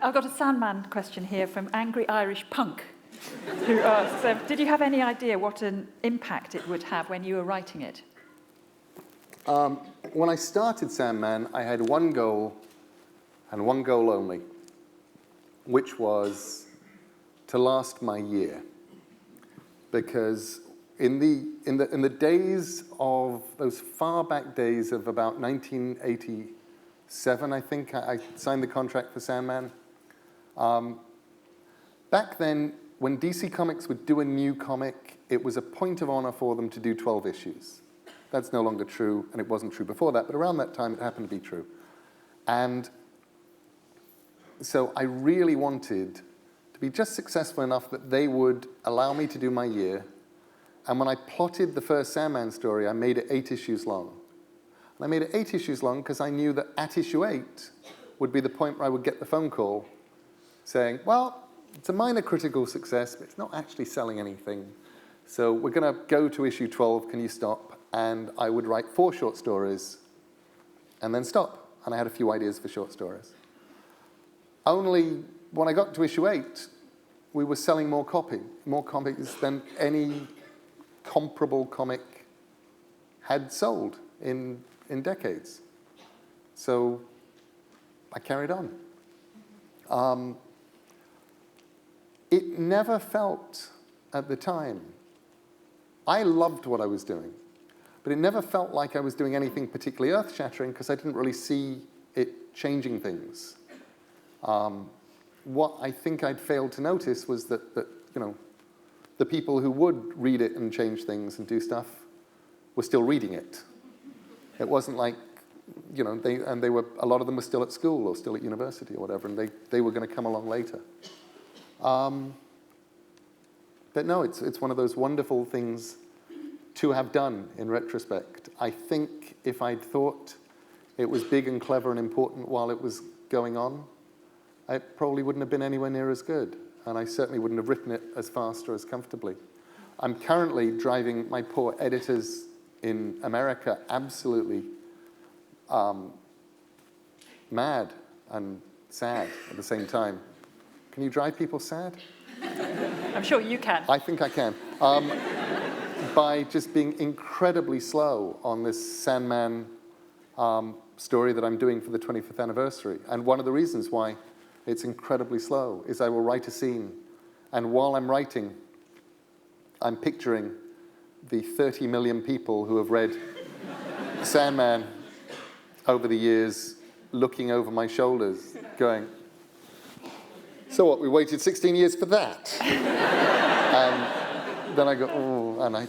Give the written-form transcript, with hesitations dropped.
I've got a Sandman question here from Angry Irish Punk, who asks, did you have any idea what an impact it would have when you were writing it? When I started Sandman, I had one goal, and one goal only, which was to last my year. Because in the days of those far back days of about 1987, I think, I signed the contract for Sandman. Back then, when DC Comics would do a new comic, it was a point of honor for them to do 12 issues. That's no longer true, and it wasn't true before that, but around that time, it happened to be true. And so I really wanted to be just successful enough that they would allow me to do my year. And when I plotted the first Sandman story, I made it 8 issues long. And I made it 8 issues long because I knew that at issue 8 would be the point where I would get the phone call saying, well, it's a minor critical success, but it's not actually selling anything. So we're going to go to issue 12, can you stop? And I would write 4 short stories and then stop. And I had a few ideas for short stories. Only when I got to issue 8, we were selling more copies than any comparable comic had sold in decades. So I carried on. It never felt at the time, I loved what I was doing, but it never felt like I was doing anything particularly earth-shattering because I didn't really see it changing things. What I think I'd failed to notice was that the people who would read it and change things and do stuff were still reading it. It wasn't like, a lot of them were still at school or still at university or whatever, and they were going to come along later. But no, it's one of those wonderful things to have done in retrospect. I think if I'd thought it was big and clever and important while it was going on, I probably wouldn't have been anywhere near as good. And I certainly wouldn't have written it as fast or as comfortably. I'm currently driving my poor editors in America absolutely mad and sad at the same time. Can you drive people sad? I'm sure you can. I think I can. By just being incredibly slow on this Sandman story that I'm doing for the 25th anniversary. And one of the reasons why it's incredibly slow is I will write a scene, and while I'm writing, I'm picturing the 30 million people who have read Sandman over the years, looking over my shoulders, going, so what, we waited 16 years for that? And then I go, oh, and I